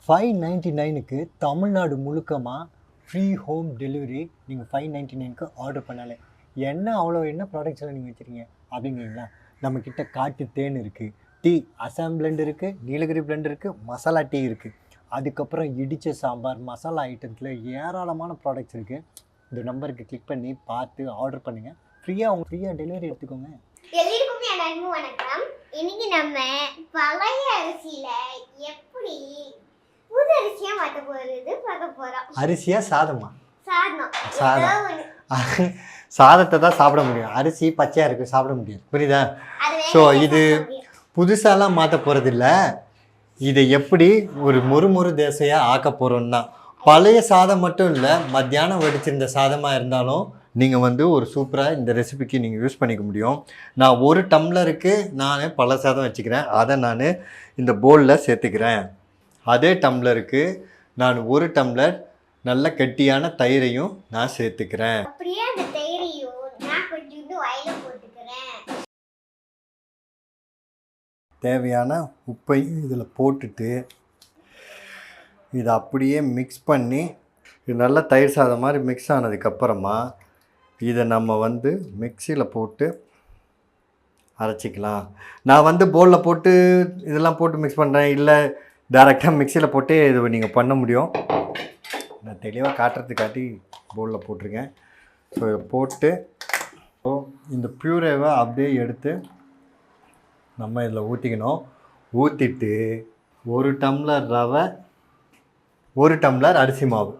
599க்கு Tamil Nadu முழுக்கமாக free home delivery. நீங்கள் 599க்கு order பண்ணாலே என்ன ப்ராடக்ட்ஸ் எல்லாம் நீங்கள் வச்சுருக்கீங்க அப்படிங்கிறீங்களா? நம்மக்கிட்ட காட்டு தேன் இருக்குது, டீ அசாம் பிளெண்ட் இருக்குது, நீலகிரி பிளெண்ட் இருக்குது, மசாலா டீ இருக்குது, அதுக்கப்புறம் இடித்த சாம்பார் மசாலா ஐட்டத்தில் ஏராளமான ப்ராடக்ட்ஸ் இருக்குது. இந்த நம்பருக்கு கிளிக் பண்ணி பார்த்து ஆர்டர் பண்ணுங்கள். ஃப்ரீயாக டெலிவரி எடுத்துக்கோங்க. எல்லாருக்கும் எல்லாருக்கும் வணக்கம். இன்னைக்கு நம்ம பழைய அரிசியில எப்படி புது அரிசியா மாத்த போறது பார்க்க போறோம். அரிசியா சாதமா? சாதம். சாதத்தை தான் சாப்பிட முடியும், அரிசி பச்சையாக இருக்குது சாப்பிட முடியாது, புரியுதா? ஸோ இது புதுசாலாம் மாற்ற போகிறதில்ல. இதை எப்படி ஒரு மொறு தோசையாக ஆக்க போகிறோன்னா, பழைய சாதம் மட்டும் இல்லை, மத்தியானம் வடிச்சிருந்த சாதமாக இருந்தாலும் நீங்கள் ஒரு சூப்பராக இந்த ரெசிபிக்கு நீங்கள் யூஸ் பண்ணிக்க முடியும். நான் 1 டம்ளருக்கு நான் பழைய சாதம் வச்சுக்கிறேன், அதை நான் இந்த பவுலில் சேர்த்துக்கிறேன். அதே டம்ளருக்கு நான் 1 டம்ளர் நல்ல கெட்டியான தயிரையும் நான் சேர்த்துக்கிறேன். தேவையான உப்பையும் இதில் போட்டுட்டு இதை அப்படியே மிக்ஸ் பண்ணி, இது நல்லா தயிர் சாதம் மாதிரி மிக்ஸ் ஆனதுக்கப்புறமா இதை நம்ம மிக்சியில் போட்டு அரைச்சிக்கலாம். நான் பவுலில் போட்டு இதெல்லாம் போட்டு மிக்ஸ் பண்ணுறேன், இல்லை டைரெக்டாக மிக்சியில் போட்டு இது நீங்கள் பண்ண முடியும். நான் தெளிவாக காட்டுறதுக்காட்டி பவுலில் போட்டிருக்கேன். ஸோ இதை போட்டு இந்த பியூரேவை அப்படியே எடுத்து நம்ம இதில் ஊற்றிக்கணும். ஊற்றிட்டு 1 டம்ளர் ரவை, 1 டம்ளர் அரிசி மாவு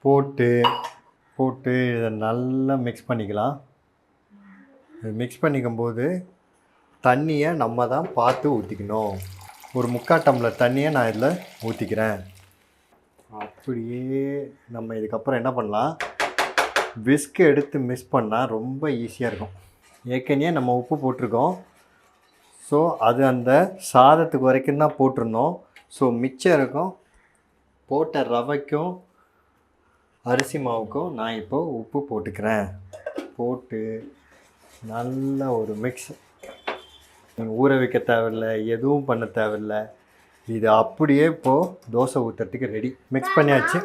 போட்டு இதை நல்லா மிக்ஸ் பண்ணிக்கலாம். மிக்ஸ் பண்ணிக்கும்போது தண்ணியை நம்ம தான் பார்த்து ஊற்றிக்கணும். ஒரு 3/4 டம்ளர் தண்ணியை நான் இதில் ஊற்றிக்கிறேன். அப்படியே நம்ம இதுக்கப்புறம் என்ன பண்ணலாம், விஸ்க் எடுத்து மிக்ஸ் பண்ணால் ரொம்ப ஈஸியாக இருக்கும். ஏற்கனவே நம்ம உப்பு போட்டிருக்கோம், ஸோ அது அந்த சாதத்துக்கு வரைக்கும் தான் போட்டிருந்தோம். ஸோ மிச்சம் இருக்கும். போட்ட ரவைக்கும் அரிசி மாவுக்கும் நான் இப்போது உப்பு போட்டுக்கிறேன். போட்டு நல்ல ஒரு மிக்ஸ். ஊற வைக்க தேவையில்லை, எதுவும் பண்ண தேவையில்லை. இது அப்படியே இப்போது தோசை ஊற்றுறதுக்கு ரெடி. மிக்ஸ் பண்ணியாச்சு.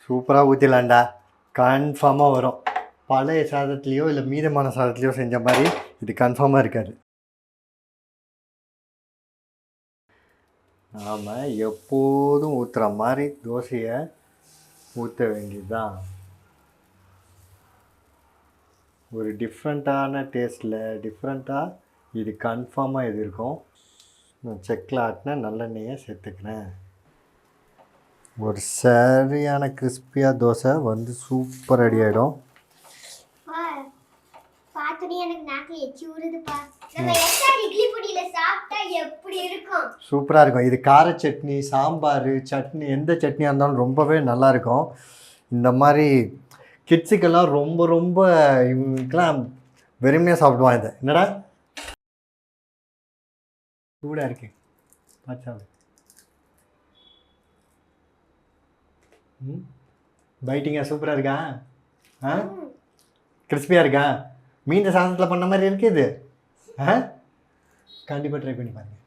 சூப்பராக ஊற்றிடலாண்டா, கன்ஃபார்மாக வரும். பழைய சாதத்துலேயோ இல்லை மீதமான சாதத்துலேயோ செஞ்ச மாதிரி இது கன்ஃபார்மாக இருக்காது. நாம் எப்போதும் ஊற்றுற மாதிரி தோசையை ஊற்ற வேண்டியது தான். ஒரு டிஃப்ரெண்ட்டான டேஸ்ட்டில் டிஃப்ரெண்ட்டாக இது கன்ஃபார்மாக இது இருக்கும். நான் செக்கில் ஆட்டின நல்லெண்ணெயை சேர்த்துக்கிறேன். ஒரு சரியான கிறிஸ்பியாக தோசை சூப்பர் ரெடி ஆகிடும். சூப்பராக இருக்கும். இது கார சட்னி, சாம்பார், சட்னி, எந்த சட்னியாக இருந்தாலும் ரொம்பவே நல்லாயிருக்கும். இந்த மாதிரி கிட்ஸுக்கெல்லாம் ரொம்ப ரொம்ப இவங்களுக்கெல்லாம் வெறுமையாக சாப்பிடுவான். இதை என்னடா சூடாக இருக்கு பாச்சாவு. பைட்டிங்காக சூப்பராக இருக்கா? கிறிஸ்பியாக இருக்கா? மீந்த சாதத்தில் பண்ண மாதிரி இருக்குது இது. கண்டிப்பாக ட்ரை பண்ணி பாருங்கள்.